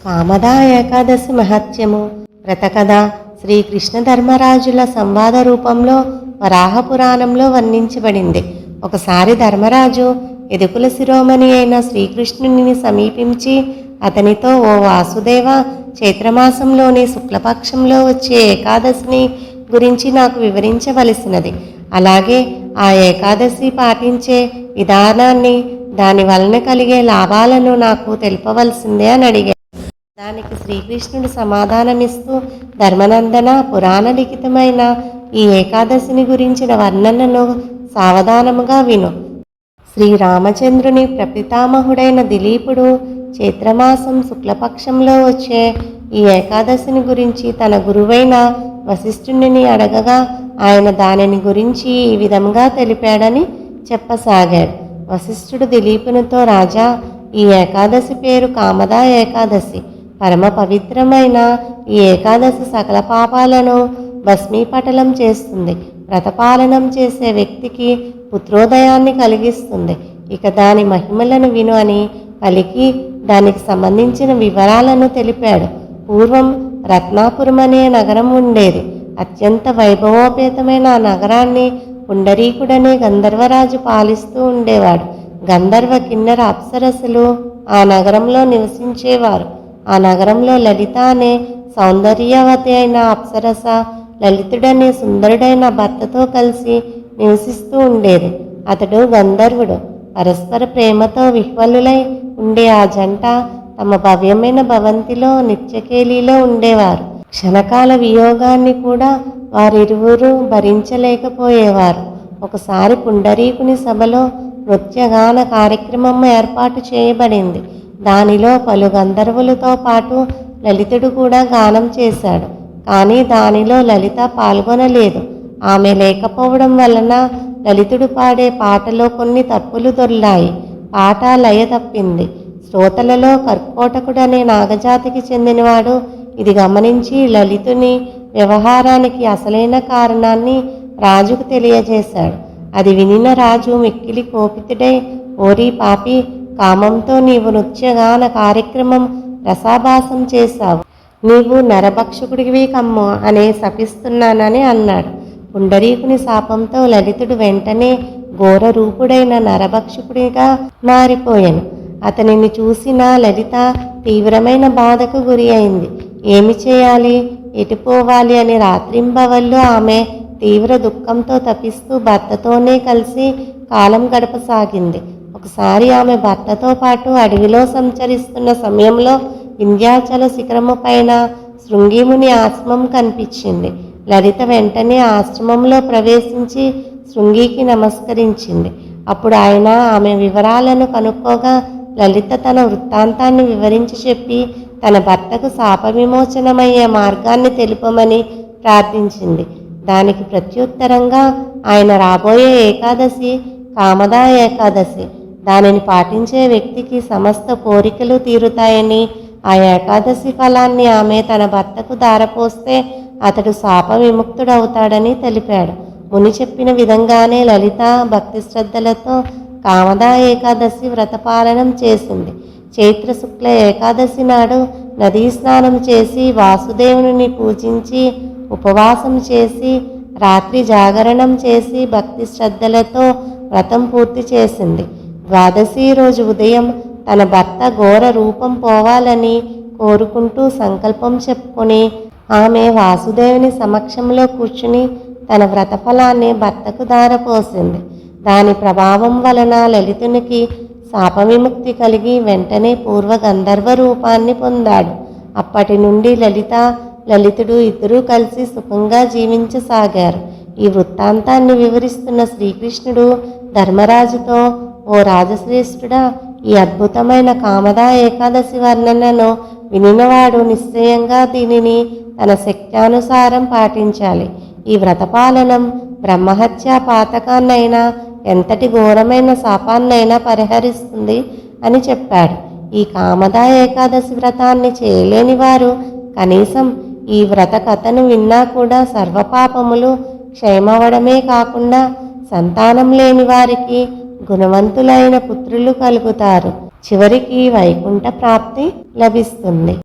కామదా ఏకాదశి మహత్యము వ్రతకథ శ్రీకృష్ణ ధర్మరాజుల సంవాద రూపంలో వరాహ పురాణంలో వర్ణించబడింది. ఒకసారి ధర్మరాజు యదుకుల శిరోమణి అయిన శ్రీకృష్ణుని సమీపించి అతనితో, ఓ వాసుదేవ, చైత్రమాసంలోని శుక్లపక్షంలో వచ్చే ఏకాదశిని గురించి నాకు వివరించవలసినది. అలాగే ఆ ఏకాదశి పాటించే విధానాన్ని, దాని వలన కలిగే లాభాలను నాకు తెలుపవలసిందే అని అడిగాడు. దానికి శ్రీకృష్ణుడు సమాధానమిస్తూ, ధర్మనందన, పురాణ లిఖితమైన ఈ ఏకాదశిని గురించిన వర్ణనను సావధానముగా విను. శ్రీరామచంద్రుని ప్రపితామహుడైన దిలీపుడు చైత్రమాసం శుక్లపక్షంలో వచ్చే ఈ ఏకాదశిని గురించి తన గురువైన వశిష్ఠుని అడగగా ఆయన దానిని గురించి ఈ విధంగా తెలిపాడని చెప్పసాగాడు. వశిష్ఠుడు దిలీపునితో, రాజా, ఈ ఏకాదశి పేరు కామదా ఏకాదశి. పరమ పవిత్రమైన ఈ ఏకాదశి సకల పాపాలను భస్మీపటలం చేస్తుంది. వ్రతపాలనం చేసే వ్యక్తికి పుత్రోదయాన్ని కలిగిస్తుంది. ఇక దాని మహిమలను విను అని పలికి దానికి సంబంధించిన వివరాలను తెలిపాడు. పూర్వం రత్నాపురం అనే నగరం ఉండేది. అత్యంత వైభవోపేతమైన ఆ నగరాన్ని పుండరీకుడనే గంధర్వరాజు పాలిస్తూ ఉండేవాడు. గంధర్వ కిన్నెర అప్సరసులు ఆ నగరంలో నివసించేవారు. ఆ నగరంలో లలిత అనే సౌందర్యవతి అయిన అప్సరస లలితుడనే సుందరుడైన భర్తతో కలిసి నివసిస్తూ ఉండేది. అతడు గంధర్వుడు. పరస్పర ప్రేమతో విహ్వలులై ఉండే ఆ జంట తమ భవ్యమైన భవంతిలో నిత్యకేలీలో ఉండేవారు. క్షణకాల వియోగాన్ని కూడా వారిరువురు భరించలేకపోయేవారు. ఒకసారి పుండరీకుని సభలో నృత్యగాన కార్యక్రమం ఏర్పాటు చేయబడింది. దానిలో పలు గంధర్వులతో పాటు లలితుడు కూడా గానం చేశాడు. కానీ దానిలో లలిత పాల్గొనలేదు. ఆమె లేకపోవడం వలన లలితుడు పాడే పాటలో కొన్ని తప్పులు దొర్లాయి. పాట లయ తప్పింది. శ్రోతలలో కర్కోటకుడనే నాగజాతికి చెందినవాడు ఇది గమనించి లలితుని వ్యవహారానికి అసలైన కారణాన్ని రాజుకు తెలియజేశాడు. అది వినిన రాజు మిక్కిలి కోపితుడై, ఓరి పాపి, కామంతో నీవు నృత్యగాన కార్యక్రమం రసాభాసం చేశావు. నీవు నరభక్షకుడివి కమ్ము అనే శపిస్తున్నానని అన్నాడు. పుండరీకుని శాపంతో లలితుడు వెంటనే ఘోర రూపుడైన నరభక్షకుడిగా మారిపోయాను. అతనిని చూసిన లలిత తీవ్రమైన బాధకు గురి అయింది. ఏమి చేయాలి, ఎటుపోవాలి అని రాత్రింబవళ్ళు ఆమె తీవ్ర దుఃఖంతో తపిస్తూ భర్తతోనే కలిసి కాలం గడపసాగింది. ఒకసారి ఆమె భర్తతో పాటు అడవిలో సంచరిస్తున్న సమయంలో వింధ్యాచల శిఖరము పైన శృంగిముని ఆశ్రమం కనిపించింది. లలిత వెంటనే ఆశ్రమంలో ప్రవేశించి శృంగికి నమస్కరించింది. అప్పుడు ఆయన ఆమె వివరాలను కనుక్కోగా లలిత తన వృత్తాంతాన్ని వివరించి చెప్పి తన భర్తకు శాప విమోచనమయ్యే మార్గాన్ని తెలుపమని ప్రార్థించింది. దానికి ప్రత్యుత్తరంగా ఆయన రాబోయే ఏకాదశి కామదా ఏకాదశి. దానిని పాటించే వ్యక్తికి సమస్త కోరికలు తీరుతాయని, ఆ ఏకాదశి ఫలాన్ని ఆమె తన భర్తకు ధారపోస్తే అతడు శాప విముక్తుడవుతాడని తెలిపాడు. ముని చెప్పిన విధంగానే లలిత భక్తి శ్రద్ధలతో కామదా ఏకాదశి వ్రతపాలనం చేసింది. చైత్ర శుక్ల ఏకాదశి నాడు నదీ స్నానం చేసి వాసుదేవుని పూజించి ఉపవాసం చేసి రాత్రి జాగరణం చేసి భక్తి శ్రద్ధలతో వ్రతం పూర్తి చేసింది. ద్వాదశి రోజు ఉదయం తన భర్త ఘోర రూపం పోవాలని కోరుకుంటూ సంకల్పం చెప్పుకొని ఆమె వాసుదేవుని సమక్షంలో కూర్చుని తన వ్రతఫలాన్ని భర్తకు ధారపోసింది. దాని ప్రభావం వలన లలితునికి శాప విముక్తి కలిగి వెంటనే పూర్వ గంధర్వ రూపాన్ని పొందాడు. అప్పటి నుండి లలిత లలితుడు ఇద్దరూ కలిసి సుఖంగా జీవించసాగారు. ఈ వృత్తాంతాన్ని వివరిస్తున్న శ్రీకృష్ణుడు ధర్మరాజుతో, ఓ రాజశ్రేష్ఠుడా, ఈ అద్భుతమైన కామదా ఏకాదశి వర్ణనను వినినవాడు నిశ్చయంగా దీనిని తన శక్త్యానుసారం పాటించాలి. ఈ వ్రతపాలనం బ్రహ్మహత్యా పాతకాన్నైనా ఎంతటి ఘోరమైన శాపాన్నైనా పరిహరిస్తుంది అని చెప్పాడు. ఈ కామదా ఏకాదశి వ్రతాన్ని చేయలేని వారు కనీసం ఈ వ్రత కథను విన్నా కూడా సర్వపాపములు క్షయమవడమే కాకుండా సంతానం లేని వారికి గుణవంతులైన పుత్రులు కలుగుతారు. చివరికి వైకుంఠ ప్రాప్తి లభిస్తుంది.